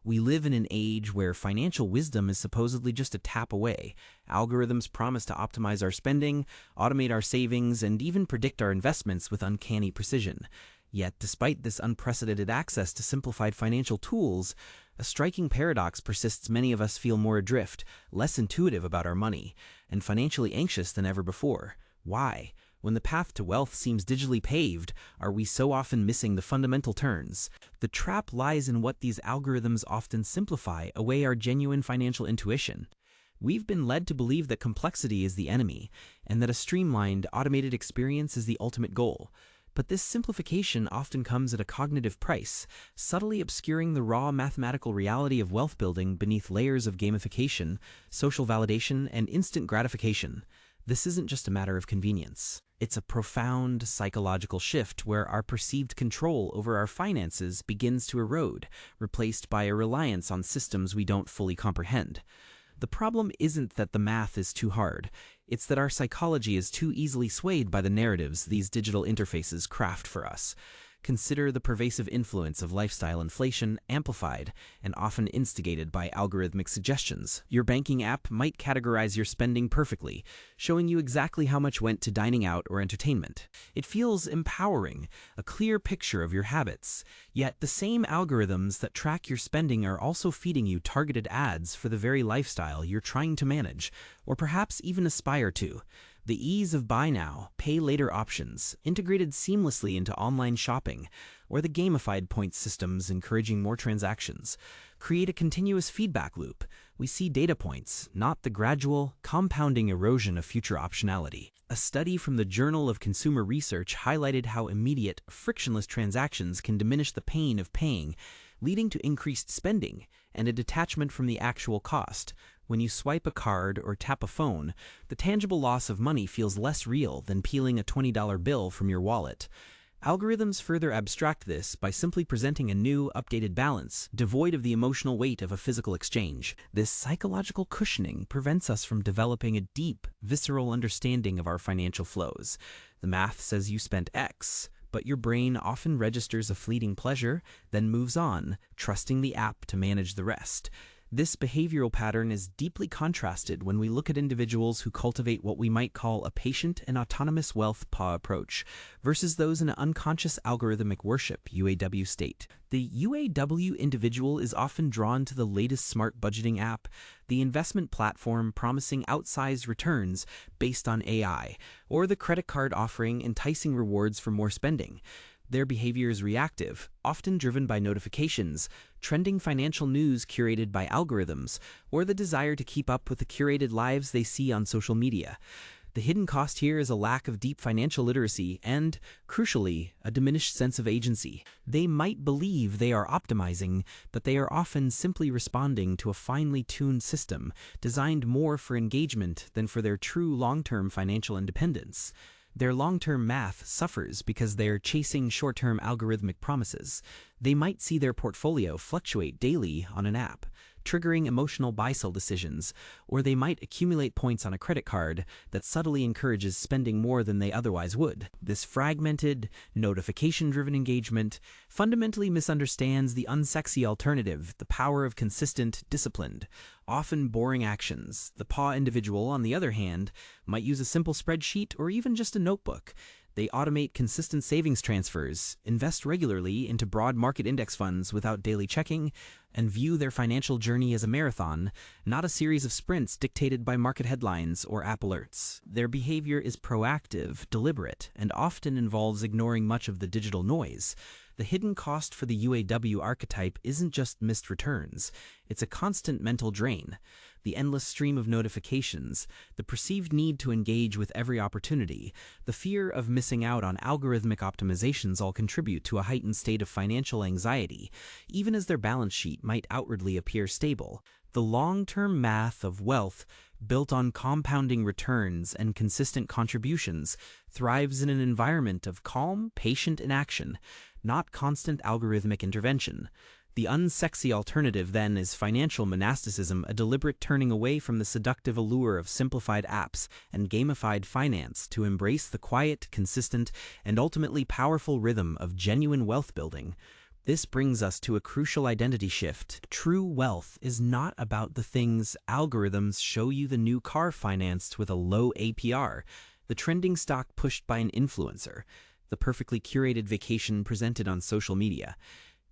We live in an age where financial wisdom is supposedly just a tap away. Algorithms promise to optimize our spending, automate our savings, and even predict our investments with uncanny precision. Yet, despite this unprecedented access to simplified financial tools, a striking paradox persists. Many of us feel more adrift, less intuitive about our money, and financially anxious than ever before. Why? When the path to wealth seems digitally paved, are we so often missing the fundamental turns? The trap lies in what these algorithms often simplify away our genuine financial intuition. We've been led to believe that complexity is the enemy, and that a streamlined, automated experience is the ultimate goal. But this simplification often comes at a cognitive price, subtly obscuring the raw mathematical reality of wealth building beneath layers of gamification, social validation, and instant gratification. This isn't just a matter of convenience. It's a profound psychological shift where our perceived control over our finances begins to erode, replaced by a reliance on systems we don't fully comprehend. The problem isn't that the math is too hard. It's that our psychology is too easily swayed by the narratives these digital interfaces craft for us. Consider the pervasive influence of lifestyle inflation, amplified and often instigated by algorithmic suggestions. Your banking app might categorize your spending perfectly, showing you exactly how much went to dining out or entertainment. It feels empowering, a clear picture of your habits. Yet the same algorithms that track your spending are also feeding you targeted ads for the very lifestyle you're trying to manage, or perhaps even aspire to. The ease of buy now, pay later options, integrated seamlessly into online shopping, or the gamified points systems encouraging more transactions, create a continuous feedback loop. We see data points, not the gradual, compounding erosion of future optionality. A study from the Journal of Consumer Research highlighted how immediate, frictionless transactions can diminish the pain of paying, leading to increased spending and a detachment from the actual cost. When you swipe a card or tap a phone, the tangible loss of money feels less real than peeling a $20 bill from your wallet. Algorithms further abstract this by simply presenting a new, updated balance, devoid of the emotional weight of a physical exchange. This psychological cushioning prevents us from developing a deep, visceral understanding of our financial flows. The math says you spent X, but your brain often registers a fleeting pleasure, then moves on, trusting the app to manage the rest. This behavioral pattern is deeply contrasted when we look at individuals who cultivate what we might call a patient and autonomous wealth PAW approach versus those in an unconscious algorithmic worship UAW state. The UAW individual is often drawn to the latest smart budgeting app, the investment platform promising outsized returns based on AI, or the credit card offering enticing rewards for more spending. Their behavior is reactive, often driven by notifications, trending financial news curated by algorithms, or the desire to keep up with the curated lives they see on social media. The hidden cost here is a lack of deep financial literacy and, crucially, a diminished sense of agency. They might believe they are optimizing, but they are often simply responding to a finely tuned system designed more for engagement than for their true long-term financial independence. Their long-term math suffers because they are chasing short-term algorithmic promises. They might see their portfolio fluctuate daily on an app, triggering emotional buy-sell decisions, or they might accumulate points on a credit card that subtly encourages spending more than they otherwise would. This fragmented, notification-driven engagement fundamentally misunderstands the unsexy alternative, the power of consistent, disciplined, often boring actions. The PAW individual, on the other hand, might use a simple spreadsheet or even just a notebook. They automate consistent savings transfers, invest regularly into broad market index funds without daily checking, and view their financial journey as a marathon, not a series of sprints dictated by market headlines or app alerts. Their behavior is proactive, deliberate, and often involves ignoring much of the digital noise. The hidden cost for the UAW archetype isn't just missed returns, it's a constant mental drain. The endless stream of notifications, the perceived need to engage with every opportunity, the fear of missing out on algorithmic optimizations all contribute to a heightened state of financial anxiety, even as their balance sheet might outwardly appear stable. The long-term math of wealth, built on compounding returns and consistent contributions, thrives in an environment of calm, patient inaction, not constant algorithmic intervention. The unsexy alternative, then, is financial monasticism, a deliberate turning away from the seductive allure of simplified apps and gamified finance to embrace the quiet, consistent, and ultimately powerful rhythm of genuine wealth building. This brings us to a crucial identity shift. True wealth is not about the things algorithms show you: the new car financed with a low APR, the trending stock pushed by an influencer, the perfectly curated vacation presented on social media.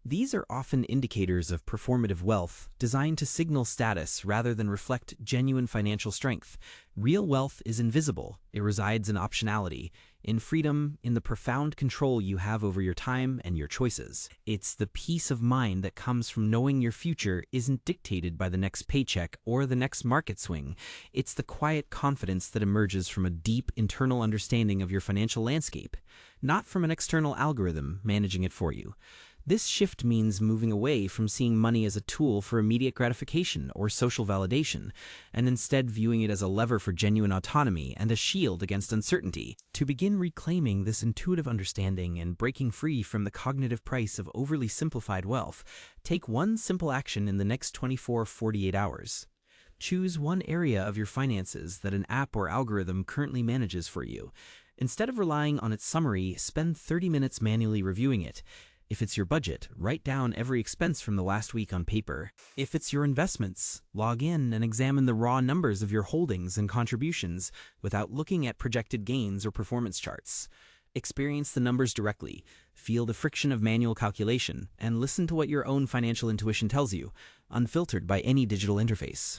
These are often indicators of performative wealth, designed to signal status rather than reflect genuine financial strength. Real wealth is invisible. It resides in optionality, in freedom, in the profound control you have over your time and your choices. It's the peace of mind that comes from knowing your future isn't dictated by the next paycheck or the next market swing. It's the quiet confidence that emerges from a deep internal understanding of your financial landscape, not from an external algorithm managing it for you. This shift means moving away from seeing money as a tool for immediate gratification or social validation, and instead viewing it as a lever for genuine autonomy and a shield against uncertainty. To begin reclaiming this intuitive understanding and breaking free from the cognitive price of overly simplified wealth, take one simple action in the next 24-48 hours. Choose one area of your finances that an app or algorithm currently manages for you. Instead of relying on its summary, spend 30 minutes manually reviewing it. If it's your budget, write down every expense from the last week on paper. If it's your investments, log in and examine the raw numbers of your holdings and contributions without looking at projected gains or performance charts. Experience the numbers directly, feel the friction of manual calculation, and listen to what your own financial intuition tells you, unfiltered by any digital interface.